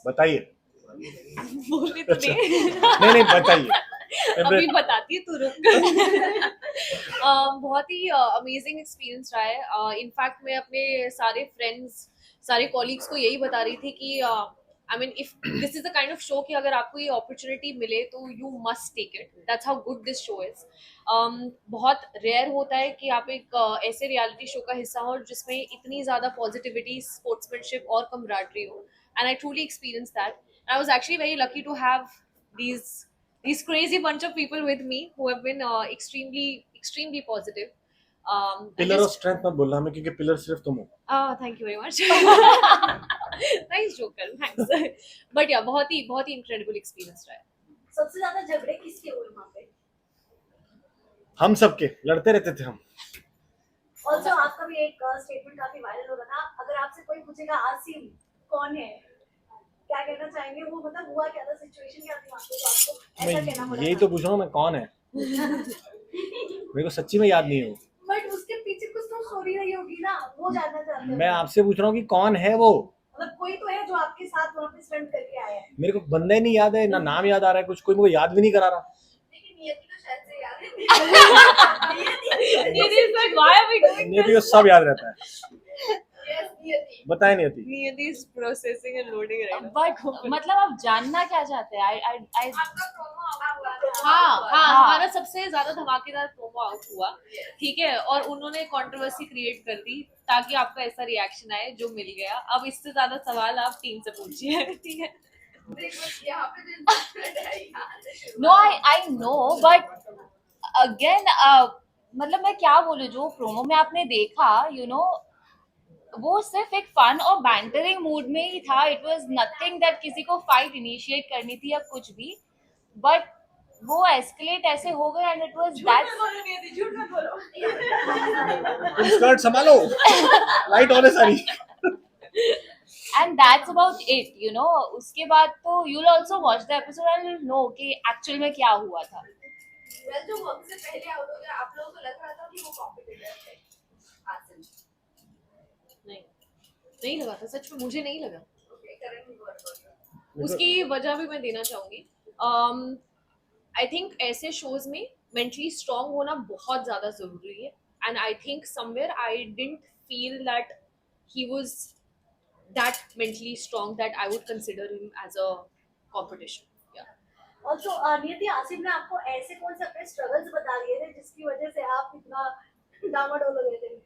बताइए। बोलने तो अच्छा। दे। नहीं बताइए। अभी बताती है तू रुक। बहुत ही अमेजिंग एक्सपीरियंस रहा है। इनफैक्ट मैं अपने सारे फ्रेंड्स, सारे कॉलीग्स को यही बता रही थी कि I mean if this is the kind of show कि अगर आपको ये अपॉर्चुनिटी मिले तो you must take it. That's how good this show is. बहुत रेयर होता है कि आप एक ऐसे रियलिटी शो का हिस्सा हो जिसमें इतनी ज़्यादा पॉजिटिविटी, स्पोर्ट्समैनशिप और कमराडरी हो। And I truly experience that. I was actually very lucky to have these crazy bunch of people with me who have been extremely positive. And pillar of just strength मत बोलना हमें, क्योंकि pillar सिर्फ तुम हो। thank you very much. Nice joker, thanks. But yeah, बहुत ही incredible experience रहा है. सबसे ज्यादा झगड़े किसके हुए वहाँ पे? हम सबके लड़ते रहते थे हम। ऑल्सो आपका भी एक स्टेटमेंट काफी वायरल हो रहा था, अगर आपसे कोई पूछेगा आसिम कौन है, क्या कहना चाहेंगे? वो मतलब हुआ क्या था, सिचुएशन क्या थी वहाँ पे जो आपको ऐसा कहना पड़ा? यही तो पूछ रहा हूँ मैं, कौन है? मेरे को सच्ची में याद नहीं है वो। बट उसके पीछे कुछ तो स्टोरी रही होगी ना, वो जानना चाहते हैं। मैं आपसे पूछ रहा हूँ कि कौन है वो। मतलब कोई तो है जो आपके साथ वहाँ पे स्टंट करके आया है। मेरे को बंदा ही नहीं याद है, ना नाम याद आ रहा है, कुछ कोई मुझे याद भी नहीं करा रहा। लेकिन नियति तो शायद से याद है। Niyati is like, why are we doing नियति को this? सब याद रहता है। Yes, नियति। बताए नियति। Niyati is processing and loading right now. But मतलब आप जानना क्या चाहते हैं? आई आपका प्रोमो आउट हुआ था। हाँ, हमारा सबसे ज्यादा धमाकेदार प्रोमो आउट हुआ, ठीक है, और उन्होंने कंट्रोवर्सी क्रिएट कर दी ताकि आपका ऐसा रिएक्शन आए जो मिल गया। अब इससे ज्यादा सवाल आप टीम से पूछिए, ठीक है? यहाँ पे जो इंसिडेंट है यार। No I know, but again मतलब मैं क्या बोलूं, जो प्रोमो में आपने देखा वो सिर्फ एक फन और बैंटरिंग मूड में ही था. इट वाज नथिंग दैट किसी को फाइट इनिशिएट करनी थी या कुछ भी, बट वो एस्केलेट ऐसे हो गया एंड इट वाज दैट. झूठ मत बोलो। तुम स्कर्ट संभालो, लाइट ऑन है सारी। And that's about it. उसके बाद तो you will also watch the episode and you will know कि एक्चुअल में क्या हुआ था. वेल, जो वक्त से पहले आउट हो गया, आप लोगों को लग रहा था कि वो कॉम्पिटिटर है आसिम? नहीं लगा था, सच में मुझे नहीं लगा। ओके, करण गौर। उसकी वजह भी मैं देना चाहूंगी। आई थिंक ऐसे शोज में मेंटली स्ट्रांग होना बहुत ज्यादा जरूरी है, and I think somewhere I didn't feel that he was that mentally strong that I would consider him as a competition. Also Niyati, Asim ने आपको ऐसे कौन से अपने स्ट्रगल्स बता दिए थे जिसकी वजह से आप इतना डामाडोल हो गए थे?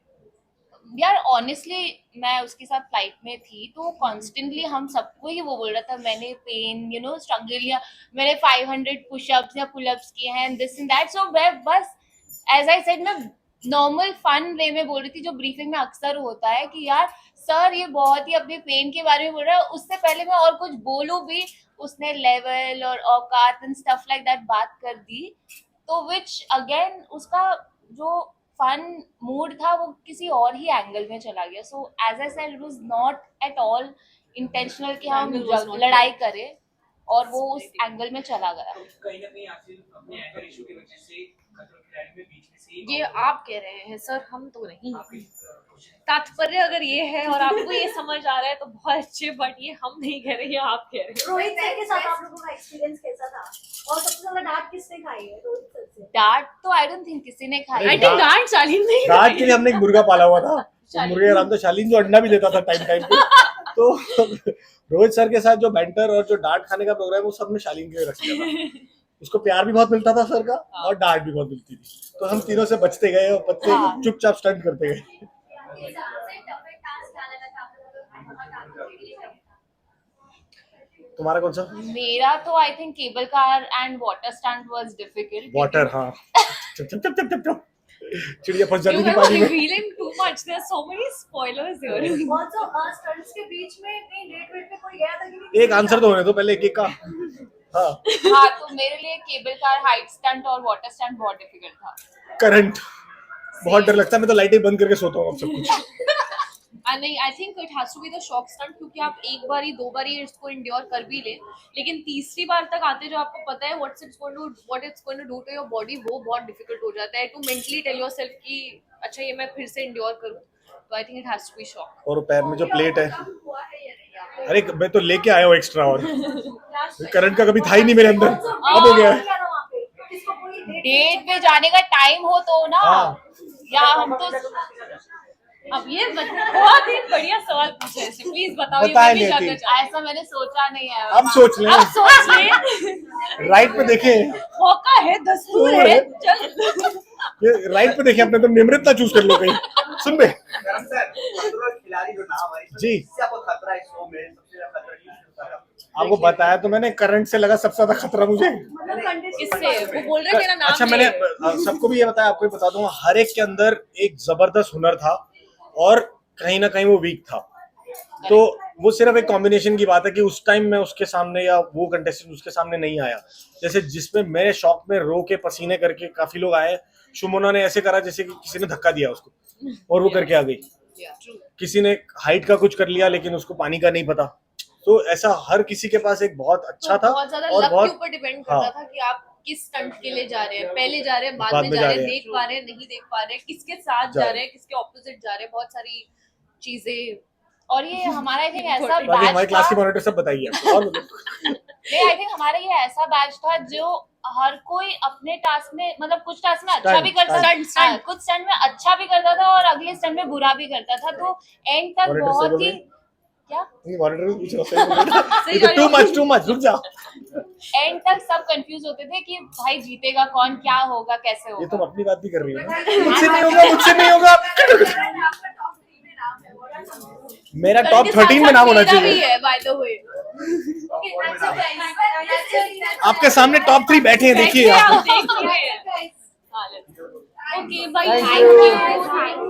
यार ऑनेस्टली मैं उसके साथ फ्लाइट में थी तो कॉन्स्टेंटली हम सबको ही वो बोल रहा था, मैंने पेन स्ट्रगल या मैंने 500 पुशअप्स या पुलअप्स किए हैं दिस एंड दैट. सो मैं बस एज आई सेड, मैं नॉर्मल फन वे में बोल रही थी, जो ब्रीफिंग में अक्सर होता है कि यार सर ये बहुत ही अपने पेन के बारे में बोल रहा है. उससे पहले मैं और कुछ बोलूं भी, उसने लेवल और औकात एंड स्टफ लाइक दैट बात कर दी, तो विच अगेन उसका जो फन मूड था वो किसी और ही एंगल में चला गया. So as I said, it was not at all intentional कि हम Angle was not लड़ाई करें, और वो उस एंगल में चला गया. कहीं ना कहीं आसिफ अपने एंकर इशू की वजह से खतरों के खिलाड़ी में बीच में से ही ये आप कह रहे हैं सर, हम तो नहीं। आपकी तात्पर्य अगर ये है और आपको ये समझ आ रहा है तो बहुत अच्छे, बट ये हम नहीं कह रहे, ये आप कह रहे हैं। रोहित सर के साथ आप लोगों का एक्सपीरियंस कैसा था? और सबसे ज्यादा डांट किसने खाई है रोहित सर से? डांट तो आई डोंट थिंक किसी ने खाई. आई थिंक डांट शालीन नहीं रात के लिए हमने एक मुर्गा पाला हुआ था, तो मुर्गे आराम से शालीन जो अंडा भी देता था टाइम टाइम पे। तो रोहित सर के साथ जो बैंटर और जो डांट खाने का प्रोग्राम वो सब में शालीन के रख दिया था। उसको प्यार भी बहुत मिलता था सर का, और डांट भी बहुत मिलती थी, तो हम तीनों से बचते गए और बच्चे हाँ। चुपचाप स्टंट करते गए। तुम्हारा कौन सा? मेरा तो I think cable car and water stunt was difficult. Water, हाँ। चप चप चप चप चप चप। चिड़िया फंस You जाती थी guys are पानी में। revealing too much. There are so many spoilers here. Also stunts के बीच में कहीं डेट वेट पे कोई गया था कि नहीं? एक आंसर तो होने दो पहले, एक का। हाँ, हाँ, तो मेरे लिए केबल कार, हाइट स्टंट और वाटर स्टंट बहुत डिफिकल्ट था. करंट बहुत डर लगता है, मैं तो लाइटें बंद करके सोता हूँ अब सब कुछ। नहीं, I think it has to be the shock stunt, क्योंकि आप एक बार ही दो बार ही इसको इंड्योर कर भी ले, लेकिन तीसरी बार तक आते जो आपको पता है what it's going to do to your body, वो बहुत डिफिकल्ट हो जाता है to mentally tell yourself कि अच्छा ये मैं फिर से इंड्योर करूँ. तो I think it has to be shock. और पैर में जो प्लेट है, हुआ है या नहीं? अरे मैं तो लेके आया हूँ एक्स्ट्रा, और करंट का कभी था ही नहीं मेरे अंदर, अब हो गया है। किसको कोई डेट पे जाने का टाइम हो तो ना, हाँ। या हम तो अब ये बहुत ही बढ़िया सवाल पूछा है, प्लीज बताओ, ये बताए मैं भी नहीं जानना थी। चाहती ऐसा मैंने सोचा नहीं है। अब सोच लें, हूँ। अब सोच ले, राइट पे देखें, मौका है, दस्तूर है, चल। ये राइट पे देखें अपने, तो निमृत ना चूज कर लो कहीं। सुन बे करण सर, खिलाड़ी जो नाम है जी, इससे आपको खतरा है शो में, सबसे ज्यादा खतरा किस होता है आपको? आपको बताया तो मैंने, करंट से लगा सबसे ज्यादा खतरा मुझे। किससे? वो बोल रहे तेरा नाम अच्छा, ले। मैंने सबको भी ये बताया, आपको भी बता दूंगा, हर एक के अंदर एक जबरदस्त हुनर था और कहीं ना कहीं वो वीक था। तो वो सिर्फ एक कॉम्बिनेशन की बात है कि उस टाइम मैं उसके सामने, या वो कंटेस्टेंट उसके सामने नहीं आया। जैसे जिसमें मेरे शौक में रो के पसीने करके काफी लोग आए, शुमोना ने ऐसे करा जैसे कि किसी ने धक्का दिया उसको और वो करके आ गई। किसी ने हाइट का कुछ कर लिया लेकिन उसको पानी का नहीं पता। तो ऐसा हर किसी के पास एक बहुत अच्छा था, बहुत ज्यादा और लक के बहुत, ऊपर डिपेंड हाँ। करता था कि आप किस स्टंट के लिए जा रहे हैं, पहले जा रहे हैं, बाद में जा रहे हैं, देख पा रहे हैं, नहीं देख पा रहे हैं, किसके साथ जा रहे हैं, किसके ऑपोजिट जा रहे हैं, बहुत सारी चीजें। और ये हमारा आई थिंक ऐसा बाकी हमारी बैच क्लास था, की मॉनिटर सब बताइए और नहीं आई थिंक हमारा ये ऐसा बैच था जो हर कोई अपने टास्क में, मतलब कुछ टास्क में अच्छा Stunt, भी करता था, stunt. हाँ, कुछ स्टंट में अच्छा भी करता था और अगले स्टंट में बुरा भी करता था। तो एंड तक Monitor बहुत से ही बोले? क्या मॉनिटर भी पूछ रहा है, टू मच, रुक जा। एंड तक सब कंफ्यूज होते थे कि भाई जीतेगा कौन, क्या होगा, कैसे ये होगा। तुम अपनी बात भी कर रही हो ना, मुझसे नहीं होगा, मुझसे नहीं होगा। मेरा टॉप 13 में नाम होना भी चाहिए। है बाय द वे। आपके सामने टॉप 3 बैठे हैं, देखिए आप। देखिए। ओके भाई, Thank थैंक you. यू।